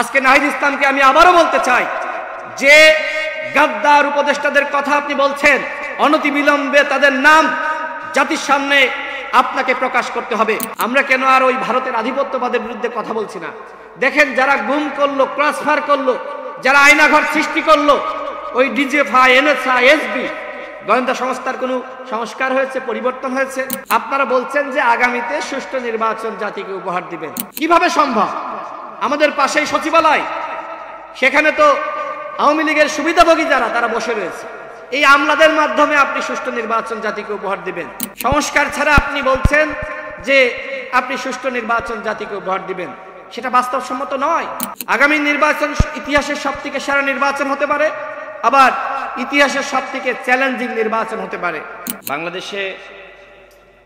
আজকে নাহিদ ইসলামকে আমি আবারও বলতে চাই যে গাদ্দার উপদেষ্টাদের কথা আপনি বলছেন, অনতিবিলম্বে তাদের নাম জাতির সামনে আপনাকে প্রকাশ করতে হবে। আমরা কেন আর ওই ভারতের আধিপত্যবাদের বিরুদ্ধে কথা বলছি না? দেখেন, যারা গুম করলো, ট্রান্সফার করলো, যারা আয়নাঘর সৃষ্টি করলো, ওই ডিজিএফআই, এনএসআই, এসবি গোয়েন্দা সংস্থার কোনো সংস্কার হয়েছে, পরিবর্তন হয়েছে? আপনারা বলছেন যে আগামীতে সুষ্ঠু নির্বাচন জাতিকে উপহার দিবেন। কিভাবে সম্ভব? আমাদের পাশেই সচিবালয়, সেখানে তো আওয়ামী লীগের সুবিধাভোগী যারা তারা বসে রয়েছে। এই আমলাদের মাধ্যমে আপনি সুষ্ঠু নির্বাচন জাতিকে উপহার দিবেন? সংস্কার ছাড়া আপনি বলছেন যে আপনি সুষ্ঠু নির্বাচন জাতিকে উপহার দিবেন, সেটা বাস্তবসম্মত নয়। আগামী নির্বাচন ইতিহাসের সবথেকে সেরা নির্বাচন হতে পারে, আবার ইতিহাসের সবথেকে চ্যালেঞ্জিং নির্বাচন হতে পারে। বাংলাদেশে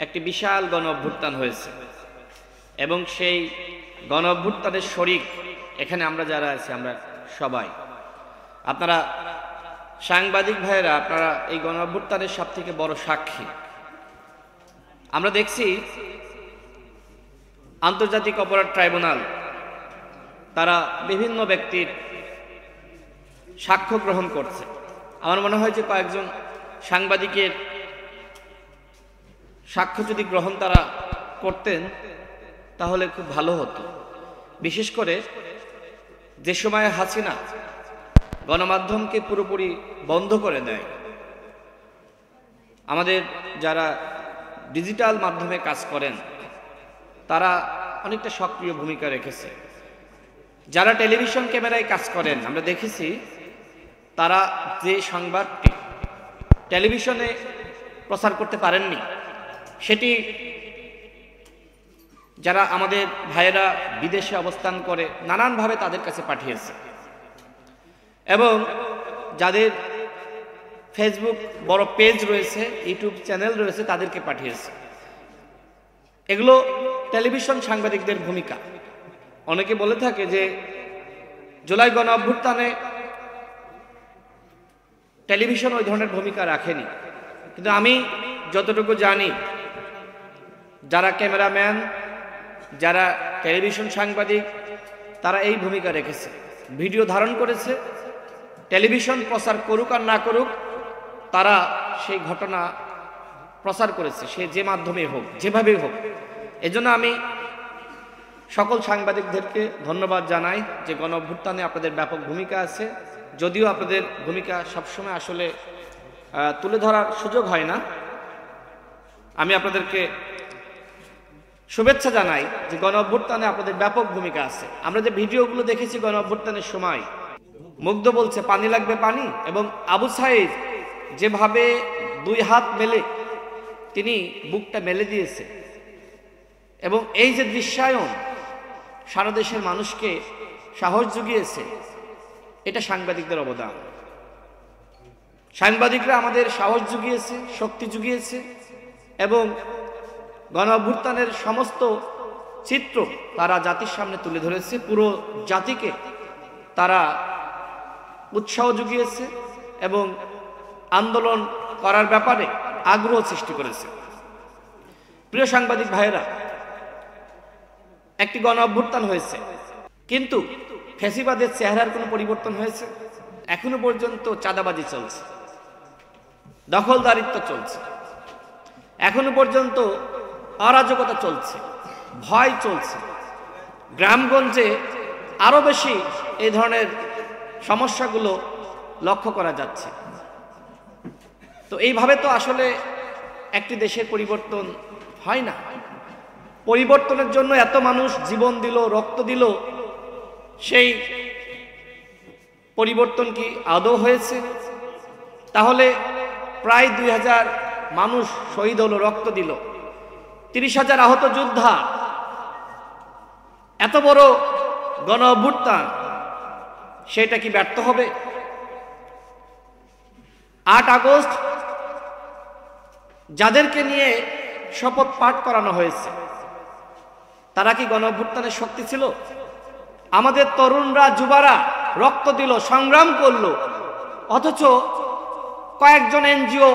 একটি বিশাল গণ অভ্যুত্থান হয়েছে এবং সেই গণ অভ্যুত্থানের শরিক এখানে আমরা যারা আছি, আমরা সবাই। আপনারা সাংবাদিক ভাইয়েরা, আপনারা এই গণ অভ্যুত্থানের সবথেকে বড় সাক্ষী। আমরা দেখছি আন্তর্জাতিক অপরাধ ট্রাইব্যুনাল তারা বিভিন্ন ব্যক্তির সাক্ষ্য গ্রহণ করছে। আমার মনে হয় যে কয়েকজন সাংবাদিকের সাক্ষ্য যদি গ্রহণ তারা করতেন তাহলে খুব ভালো হতো। বিশেষ করে যে সময় হাসিনা গণমাধ্যমকে পুরোপুরি বন্ধ করে দেয়, আমাদের যারা ডিজিটাল মাধ্যমে কাজ করেন তারা অনেকটা সক্রিয় ভূমিকা রেখেছে। যারা টেলিভিশন ক্যামেরায় কাজ করেন, আমরা দেখেছি তারা যে সংবাদটি টেলিভিশনে প্রচার করতে পারেননি, সেটি যারা আমাদের ভাইয়েরা বিদেশে অবস্থান করে নানানভাবে তাদের কাছে পাঠিয়েছে, এবং যাদের ফেসবুক বড় পেজ রয়েছে, ইউটিউব চ্যানেল রয়েছে, তাদেরকে পাঠিয়েছে। এগুলো টেলিভিশন সাংবাদিকদের ভূমিকা। অনেকে বলে থাকে যে জুলাই গণ অভ্যুত্থানে টেলিভিশন ওই ধরনের ভূমিকা রাখেনি, কিন্তু আমি যতটুকু জানি যারা ক্যামেরাম্যান, যারা টেলিভিশন সাংবাদিক, তারা এই ভূমিকা রেখেছে। ভিডিও ধারণ করেছে, টেলিভিশন প্রচার করুক আর না করুক, তারা সেই ঘটনা প্রচার করেছে, সে যে মাধ্যমে হোক, যেভাবেই হোক। এজন্য আমি সকল সাংবাদিকদেরকে ধন্যবাদ জানাই যে গণ অভ্যুত্থানে আপনাদের ব্যাপক ভূমিকা আছে। যদিও আপনাদের ভূমিকা সবসময় আসলে তুলে ধরার সুযোগ হয় না, আমি আপনাদেরকে শুভেচ্ছা জানাই যে গণ অভ্যুত্থানে আপনাদের ব্যাপক ভূমিকা আছে। আমরা যে ভিডিওগুলো দেখেছি গণ অভ্যুত্থানের সময়, মুগ্ধ বলছে পানি লাগবে পানি, এবং আবু সাঈদ যেভাবে দুই হাত মেলে তিনি বুকটা মেলে দিয়েছে, এবং এই যে দৃশ্যায়ন সারা দেশের মানুষকে সাহস জুগিয়েছে, এটা সাংবাদিকদের অবদান। সাংবাদিকরা আমাদের সাহস জুগিয়েছে, শক্তি জুগিয়েছে, এবং গণ অভ্যুত্থানের সমস্ত চিত্র তারা জাতির সামনে তুলে ধরেছে। পুরো জাতিকে তারা উৎসাহ জুগিয়েছে এবং আন্দোলন করার ব্যাপারে আগ্রহ সৃষ্টি করেছে। প্রিয় সাংবাদিক ভাইয়েরা, একটি গণ অভ্যুত্থান হয়েছে, কিন্তু ফ্যাসিবাদের চেহারার কোনো পরিবর্তন হয়েছে? এখনো পর্যন্ত চাঁদাবাজি চলছে, দখলদারিত্ব চলছে, এখনো পর্যন্ত অরাজকতা চলছে, ভয় চলছে। গ্রামগঞ্জে আরো বেশি এই ধরনের সমস্যাগুলো লক্ষ্য করা যাচ্ছে। তো এইভাবে তো আসলে একটি দেশের পরিবর্তন হয় না। পরিবর্তনের জন্য এত মানুষ জীবন দিল, রক্ত দিল, সেই পরিবর্তন কি আদৌ হয়েছে? তাহলে প্রায় 2000 মানুষ শহীদ হলো, রক্ত দিল, 30,000 আহত যোদ্ধা, এত বড় গণ অভ্যুত্থান, সেটা কি ব্যর্থ হবে? 8 আগস্ট যাদেরকে নিয়ে শপথ পাঠ করানো হয়েছে, তারা কি গণ অভ্যুত্থানের শক্তি ছিল? আমাদের তরুণরা, যুবারা রক্ত দিল, সংগ্রাম করলো, অথচ কয়েকজন এনজিও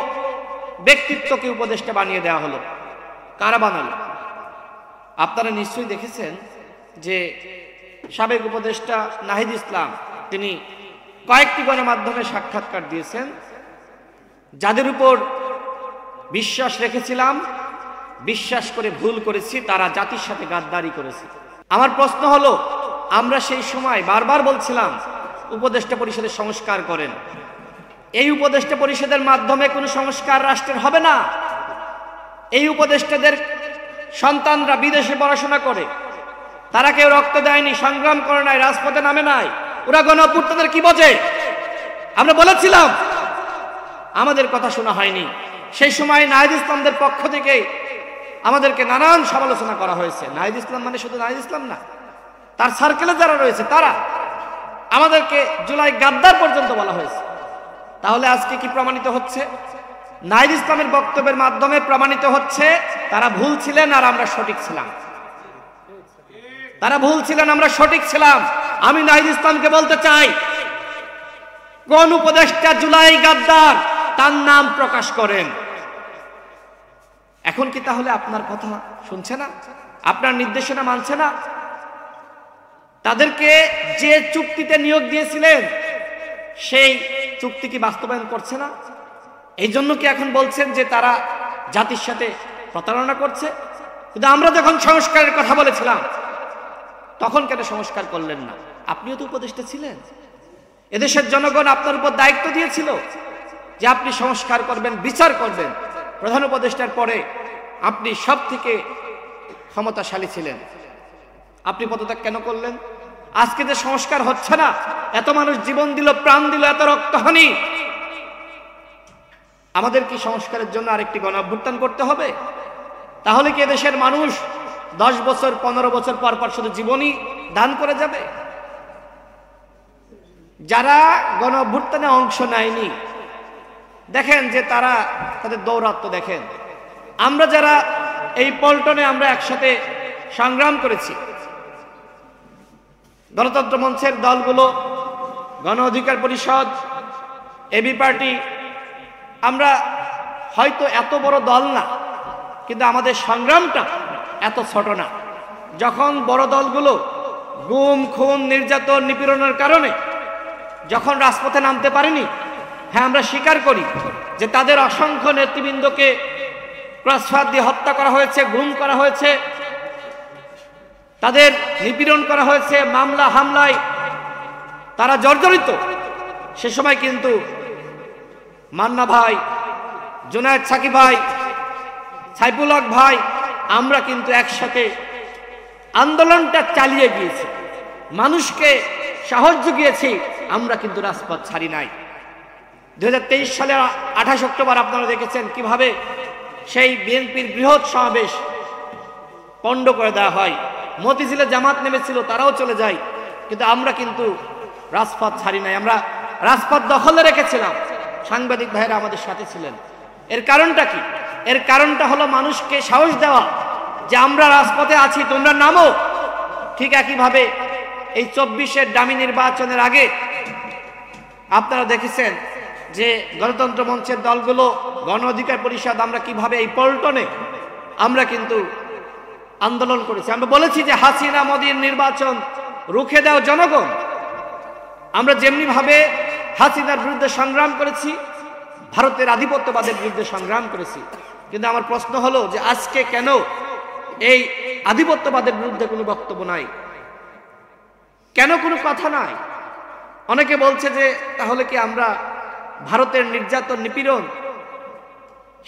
ব্যক্তিত্বকে উপদেষ্টা বানিয়ে দেওয়া হলো। কারা বানালো? আপনারা নিশ্চয়ই দেখেছেন যে সাবেক উপদেষ্টা নাহিদ ইসলাম তিনি কয়েকটি গণমাধ্যমে সাক্ষাৎকার দিয়েছেন, যাদের উপর বিশ্বাস রেখেছিলাম, বিশ্বাস করে ভুল করেছি, তারা জাতির সাথে গাদ্দারি করেছে। আমার প্রশ্ন হলো, আমরা সেই সময় বারবার বলছিলাম উপদেষ্টা পরিষদের সংস্কার করেন। এই উপদেষ্টা পরিষদের মাধ্যমে কোনো সংস্কার রাষ্ট্রের হবে না। এই উপদেষ্টাদের সন্তানরা বিদেশে পড়াশোনা করে, তারা কেউ রক্ত দেয়নি, সংগ্রাম করে নাই, রাজপথে নামে নাই, ওরা গণঅভ্যুত্থানের কি বোঝে? আমরা বলেছিলাম, আমাদের কথা শোনা হয়নি। সেই সময় নাহিদ ইসলামদের পক্ষ থেকে আমাদেরকে নানান সমালোচনা করা হয়েছে। নাহিদ ইসলাম মানে শুধু নাহিদ ইসলাম না, তার সার্কেলে যারা রয়েছে তারা, আমাদেরকে জুলাই গাদ্দার পর্যন্ত বলা হয়েছে। তাহলে আজকে কি প্রমাণিত হচ্ছে? নাহিদ ইসলামের বক্তব্যের মাধ্যমে প্রমাণিত হচ্ছে তারা ভুল ছিলেন আর আমরা সঠিক ছিলাম। তারা ভুল ছিলেন, আমরা সঠিক ছিলাম। আমি নাহিদ ইসলামকে বলতে চাই, কোন উপদেষ্টা জুলাই গাদ্দার তার নাম প্রকাশ করেন। এখন কি তাহলে আপনার কথা শুনছে না? আপনার নির্দেশনা মানছে না? তাদেরকে যে চুক্তিতে নিয়োগ দিয়েছিলেন সেই চুক্তি কি বাস্তবায়ন করছে না? এই জন্য কি এখন বলছেন যে তারা জাতির সাথে প্রতারণা করছে? কিন্তু আমরা যখন সংস্কারের কথা বলেছিলাম তখন কেন সংস্কার করলেন না? আপনিও তো উপদেষ্টা ছিলেন, এদেশের জনগণ আপনার উপর দায়িত্ব দিয়েছিল যে আপনি সংস্কার করবেন, বিচার করবেন। প্রধান উপদেষ্টার পরে আপনি সব থেকে ক্ষমতাশালী ছিলেন, আপনি পদত্যাগ কেন করলেন? আজকে যে সংস্কার হচ্ছে না, এত মানুষ জীবন দিল, প্রাণ দিল, এত রক্তহানি, আমাদের কি সংস্কারের জন্য আরেকটি গণঅভ্যুত্থান করতে হবে? তাহলে কি এদেশের মানুষ 10 বছর 15 বছর পর পর শুধু জীবনই দান করে যাবে? যারা গণঅভ্যুত্থানে অংশ নেয়নি, দেখেন যে তারা তাদের দৌরাত্ম্য দেখেন। আমরা যারা এই পল্টনে আমরা একসাথে সংগ্রাম করেছি, গণতন্ত্র মঞ্চের দলগুলো, গণ অধিকার পরিষদ, এবি পার্টি, আমরা হয়তো এত বড় দল না, কিন্তু আমাদের সংগ্রামটা এত ছোট না। যখন বড় দলগুলো গুম, খুন, নির্যাতন, নিপীড়নের কারণে যখন রাজপথে নামতে পারেনি, হ্যাঁ আমরা স্বীকার করি যে তাদের অসংখ্য নেতৃবৃন্দকে ক্রসফায়ার দিয়ে হত্যা করা হয়েছে, গুম করা হয়েছে, তাদের নিপীড়ন করা হয়েছে, মামলা হামলায় তারা জর্জরিত। সে সময় কিন্তু মান্না ভাই, জুনায়েদ সাকিব ভাই, সাইফুল হক ভাই, আমরা কিন্তু একসাথে আন্দোলনটা চালিয়ে গিয়েছি, মানুষকে সাহস জুগিয়েছি, আমরা কিন্তু রাজপথ ছাড়ি নাই। 2023 সালের 28 অক্টোবর আপনারা দেখেছেন কিভাবে সেই বিএনপির বৃহৎ সমাবেশ পণ্ড করে দেওয়া হয়। মতিঝিলে জামাত নেমেছিল, তারাও চলে যায়, কিন্তু আমরা কিন্তু রাজপথ ছাড়ি নাই, আমরা রাজপথ দখলে রেখেছিলাম। সাংবাদিক ভাইয়েরা আমাদের সাথে ছিলেন। এর কারণটা কি? এর কারণটা হলো মানুষকে সাহস দেওয়া যে আমরা রাজপথে আছি, তোমরা নামো। ঠিক একইভাবে এই 24-এর ডামি নির্বাচনের আগে আপনারা দেখেছেন যে গণতন্ত্র মঞ্চের দলগুলো, গণ অধিকার পরিষদ, আমরা কিভাবে এই পল্টনে আমরা কিন্তু আন্দোলন করেছি। আমরা বলেছি যে হাসিনা মোদির নির্বাচন রুখে দাও জনগণ। আমরা যেমনি ভাবে হাসিনার বিরুদ্ধে সংগ্রাম করেছি, ভারতের আধিপত্যবাদের বিরুদ্ধে সংগ্রাম করেছি, কিন্তু আমার প্রশ্ন হলো যে আজকে কেন এই আধিপত্যবাদের বিরুদ্ধে কোনো বক্তব্য নাই? কেন কোনো কথা নাই? অনেকে বলছে যে তাহলে কি আমরা ভারতের নির্যাতন, নিপীড়ন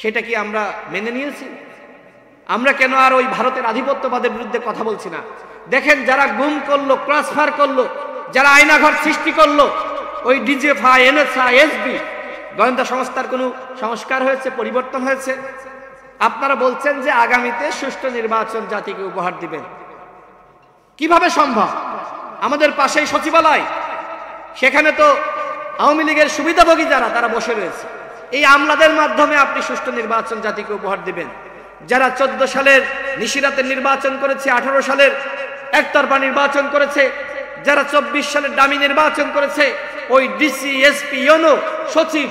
সেটা কি আমরা মেনে নিয়েছি? আমরা কেন আর ওই ভারতের আধিপত্যবাদের বিরুদ্ধে কথা বলছি না? দেখেন, যারা গুম করলো, ক্রসফায়ার করলো, যারা আয়নাঘর সৃষ্টি করলো, ওই ডিজিএফআই, এনএসআই, এসবি গোয়েন্দা সংস্থার কোনো সংস্কার হয়েছে, পরিবর্তন হয়েছে? আপনারা বলছেন যে আগামীতে সুষ্ঠু নির্বাচন জাতিকে উপহার দিবেন। কিভাবে সম্ভব? আমাদের পাশেই সচিবালয়, সেখানে তো আওয়ামী লীগের সুবিধাভোগী যারা, তারা বসে রয়েছে। এই আমলাদের মাধ্যমে আপনি সুষ্ঠু নির্বাচন জাতিকে উপহার দিবেন? যারা 14 সালের নিশিরাতের নির্বাচন করেছে, 18 সালের একতরফা নির্বাচন করেছে, যারা 24 সালের ডামি নির্বাচন করেছে, ওই ডিসি, এসপি, ইউনো, সচিব,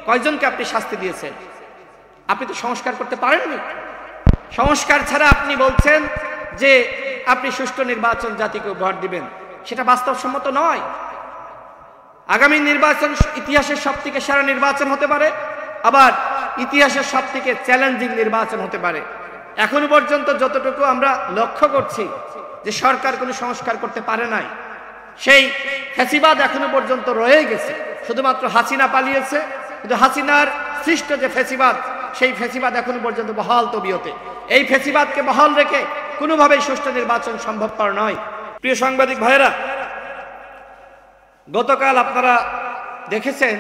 কয়জনকে আপনি শাস্তি দিয়েছেন? আপনি তো সংস্কার করতে পারেননি। সংস্কার ছাড়া আপনি বলছেন যে আপনি সুষ্ঠু নির্বাচন জাতিকে উপহার দিবেন। সেটা বাস্তবসম্মত নয়। আগামী নির্বাচন ইতিহাসের সবথেকে সেরা নির্বাচন হতে পারে, আবার ইতিহাসের সবথেকে চ্যালেঞ্জিং নির্বাচন হতে পারে। এখনো পর্যন্ত যতটুকু আমরা লক্ষ্য করছি যে সরকার কোনো সংস্কার করতে পারে নাই, সেই ফ্যাসিবাদ এখনো পর্যন্ত রয়ে গেছে। শুধুমাত্র হাসিনা পালিয়েছে, কিন্তু হাসিনার সৃষ্ট যে ফ্যাসিবাদ, সেই ফ্যাসিবাদ এখনো পর্যন্ত বহাল তবিয়তে। এই ফ্যাসিবাদকে বহাল রেখে কোনোভাবেই সুষ্ঠু নির্বাচন সম্ভবপর নয়। প্রিয় সাংবাদিক ভাইয়েরা, গতকাল আপনারা দেখেছেন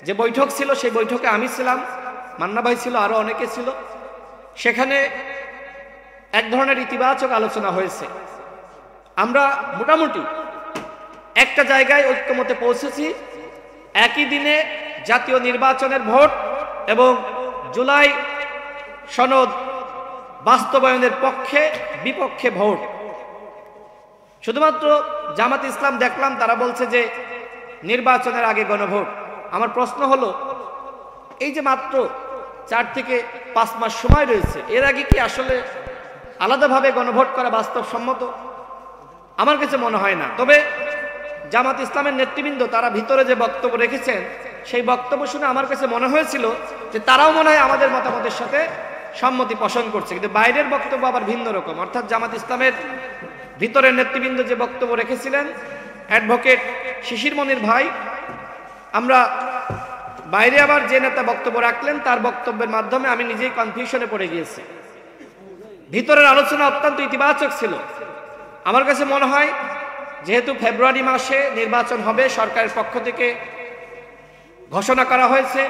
যে বৈঠক ছিল, সেই বৈঠকে আমি ছিলাম, মান্না ভাই ছিল, আরো অনেকে ছিল। সেখানে এক ধরনের ইতিবাচক আলোচনা হয়েছে। আমরা মোটামুটি একটা জায়গায় ঐক্যমতে পৌঁছেছি। একই দিনে জাতীয় নির্বাচনের ভোট এবং জুলাই সনদ বাস্তবায়নের পক্ষে বিপক্ষে ভোট। শুধুমাত্র জামাত ইসলাম দেখলাম তারা বলছে যে নির্বাচনের আগে গণভোট। আমার প্রশ্ন হলো, এই যে মাত্র 4 থেকে 5 মাস সময় রয়েছে, এর আগে কি আসলে আলাদাভাবে গণভোট করা বাস্তবসম্মত? আমার কাছে মনে হয় না। তবে জামাত ইসলামের নেতৃবৃন্দ তারা ভিতরে যে বক্তব্য রেখেছেন, সেই বক্তব্য শুনে আমার কাছে মনে হয়েছিল যে তারাও মনে হয় আমাদের মতামতের সাথে সম্মতি পোষণ করছে, কিন্তু বাইরের বক্তব্য আবার ভিন্ন রকম। অর্থাৎ জামাত ইসলামের ভিতরের নেতৃবৃন্দ যে বক্তব্য রেখেছিলেন, অ্যাডভোকেট শিশির মনির ভাই, আমরা বাইরে আবার যে নেতা বক্তব্য রাখলেন তার বক্তব্যের মাধ্যমে আমি নিজেই কনফিউশনে পড়ে গিয়েছি। ভিতরের আলোচনা অত্যন্ত ইতিবাচক ছিল। আমার কাছে মনে হয় যেহেতু ফেব্রুয়ারি মাসে নির্বাচন হবে, সরকারের পক্ষ থেকে ঘোষণা করা হয়েছে,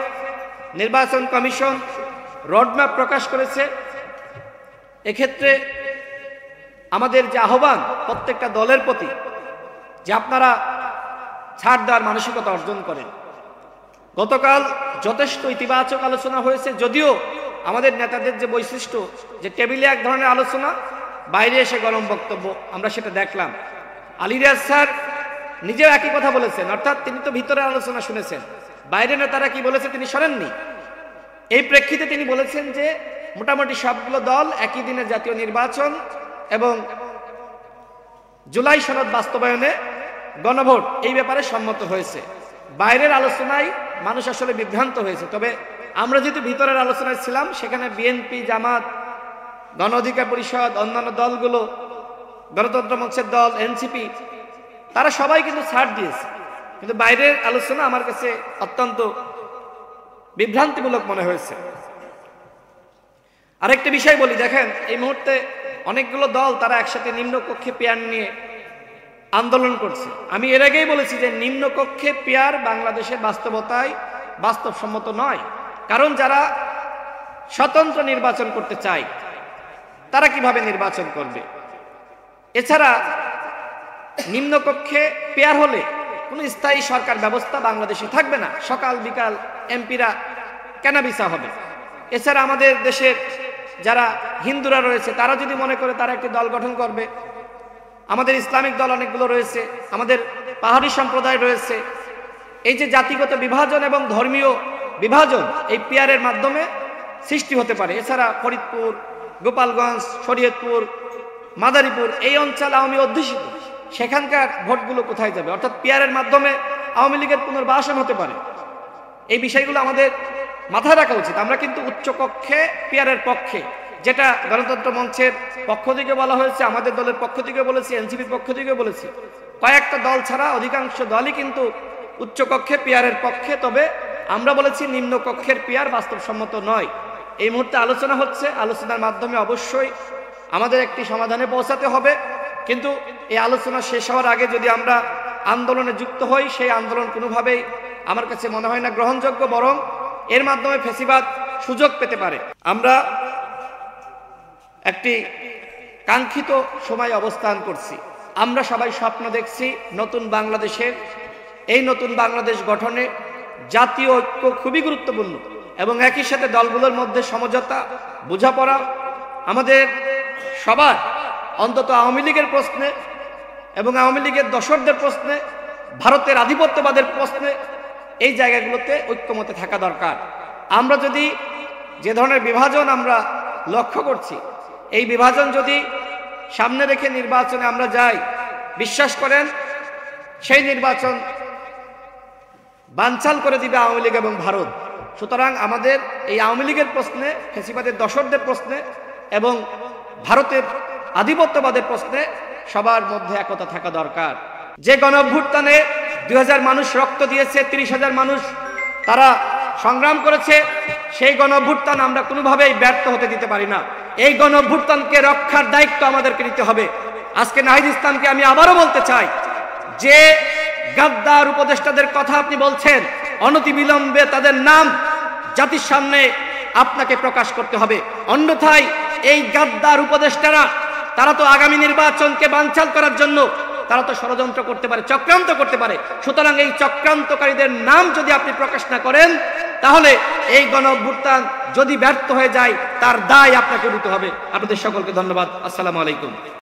নির্বাচন কমিশন রোডম্যাপ প্রকাশ করেছে, এক্ষেত্রে আমাদের যে আহ্বান প্রত্যেকটা দলের প্রতি, যে আপনারা ছাড় দেওয়ার মানসিকতা অর্জন করেন। গতকাল যথেষ্ট ইতিবাচক আলোচনা হয়েছে, যদিও আমাদের নেতাদের যে বৈশিষ্ট্য, যে টেবিলে এক ধরনের আলোচনা, বাইরে এসে গরম বক্তব্য, আমরা সেটা দেখলাম। আলী রিয়াজ স্যার নিজেও একই কথা বলেছেন, অর্থাৎ তিনি তো ভিতরের আলোচনা শুনেছেন, বাইরে নেতারা কি বলেছে তিনি শোনেননি। এই প্রেক্ষিতে তিনি বলেছেন যে মোটামুটি সবগুলো দল একই দিনে জাতীয় নির্বাচন এবং জুলাই সনদ বাস্তবায়নে গণভোট এই ব্যাপারে সম্মত হয়েছে। বাইরের আলোচনায় মানুষ আসলে বিভ্রান্ত হয়েছে। তবে আমরা যেহেতু ভিতরের আলোচনায় ছিলাম, সেখানে বিএনপি, জামাত, গণ অধিকার পরিষদ, অন্যান্য দলগুলো, গণতন্ত্র মঞ্চের দল, এনসিপি, তারা সবাই কিন্তু ছাড় দিয়েছে। কিন্তু বাইরের আলোচনা আমার কাছে অত্যন্ত বিভ্রান্তিমূলক মনে হয়েছে। আরেকটা বিষয় বলি, দেখেন এই মুহূর্তে অনেকগুলো দল তারা একসাথে নিম্নকক্ষে পেয়ার নিয়ে আন্দোলন করছে। আমি এর আগেই বলেছি যে নিম্নকক্ষে পেয়ার বাংলাদেশের বাস্তবতায় বাস্তবসম্মত নয়। কারণ যারা স্বতন্ত্র নির্বাচন করতে চায় তারা কিভাবে নির্বাচন করবে? এছাড়া নিম্নকক্ষে পেয়ার হলে কোনো স্থায়ী সরকার ব্যবস্থা বাংলাদেশে থাকবে না, সকাল বিকাল এমপিরা কেনাবেচা হবে। এছাড়া আমাদের দেশের যারা হিন্দুরা রয়েছে তারা যদি মনে করে তারা একটি দল গঠন করবে, আমাদের ইসলামিক দল অনেকগুলো রয়েছে, আমাদের পাহাড়ি সম্প্রদায় রয়েছে, এই যে জাতিগত বিভাজন এবং ধর্মীয় বিভাজন এই পেয়ারের মাধ্যমে সৃষ্টি হতে পারে। এছাড়া ফরিদপুর, গোপালগঞ্জ, শরীয়তপুর, মাদারীপুর এই অঞ্চল আওয়ামী অধ্যুষিত, সেখানকার ভোটগুলো কোথায় যাবে? অর্থাৎ পেয়ারের মাধ্যমে আওয়ামী লীগের পুনর্বাসন হতে পারে। এই বিষয়গুলো আমাদের মাথায় রাখা উচিত। আমরা কিন্তু উচ্চকক্ষে পেয়ারের পক্ষে, যেটা গণতন্ত্র মঞ্চের পক্ষ থেকে বলা হয়েছে, আমাদের দলের পক্ষ থেকে বলেছি, এনসিপির পক্ষ থেকে বলেছি, কয়েকটা দল ছাড়া অধিকাংশ দলই কিন্তু উচ্চকক্ষে পেয়ারের পক্ষে। তবে আমরা বলেছি নিম্নকক্ষের পেয়ার বাস্তবসম্মত নয়। এই মুহূর্তে আলোচনা হচ্ছে, আলোচনার মাধ্যমে অবশ্যই আমাদের একটি সমাধানে পৌঁছাতে হবে। কিন্তু এই আলোচনা শেষ হওয়ার আগে যদি আমরা আন্দোলনে যুক্ত হই, সেই আন্দোলন কোনোভাবেই আমার কাছে মনে হয় না গ্রহণযোগ্য, বরং এর মাধ্যমে ফ্যাসিবাদ সুযোগ পেতে পারে। আমরা একটি কাঙ্ক্ষিত সময় অবস্থান করছি। আমরা সবাই স্বপ্ন দেখছি নতুন বাংলাদেশের। এই নতুন বাংলাদেশ গঠনে জাতীয় ঐক্য খুবই গুরুত্বপূর্ণ এবং একই সাথে দলগুলোর মধ্যে সমঝোতা, বোঝাপড়া আমাদের সবার, অন্তত আওয়ামী লীগের প্রশ্নে এবং আওয়ামী লীগের দশকদের প্রশ্নে, ভারতের আধিপত্যবাদের প্রশ্নে এই জায়গাগুলোতে ঐক্যমতে থাকা দরকার। আমরা যদি যে ধরনের বিভাজন আমরা লক্ষ্য করছি, এই বিভাজন যদি সামনে রেখে নির্বাচনে আমরা যাই, বিশ্বাস করেন সেই নির্বাচন বানচাল করে দিবে আওয়ামী লীগ এবং ভারত। সুতরাং আমাদের এই আওয়ামী লীগের প্রশ্নে, ফ্যাসিবাদের দশরদের প্রশ্নে এবং ভারতের আধিপত্যবাদের প্রশ্নে সবার মধ্যে একতা থাকা দরকার। যে গণঅভ্যুত্থানে 2000 মানুষ রক্ত দিয়েছে, 30,000 মানুষ তারা সংগ্রাম করেছে, সেই গণঅভ্যুত্থান আমরা কোনোভাবেই ব্যর্থ হতে দিতে পারি না। এই গণঅভ্যুত্থানকে রক্ষার দায়িত্ব আমাদেরকে নিতে হবে। আজকে নাহিদ ইসলামকে আমি আবারও বলতে চাই, যে গাদ্দার উপদেষ্টাদের কথা আপনি বলছেন, অনতিবিলম্বে তাদের নাম জাতির সামনে আপনাকে প্রকাশ করতে হবে। অন্যথায় এই গাদ্দার উপদেষ্টারা তারা তো আগামী নির্বাচনকে বানচাল করার জন্য তারা তো ষড়যন্ত্র করতে পারে, চক্রান্ত করতে পারে। সুতরাং এই চক্রান্তকারীদের নাম যদি আপনি প্রকাশ না করেন, তাহলে এই গণঅভ্যুত্থান যদি ব্যর্থ হয়ে যায় তার দায় আপনাকে নিতে হবে। আপনাদের সকলকে ধন্যবাদ। আসসালামু আলাইকুম।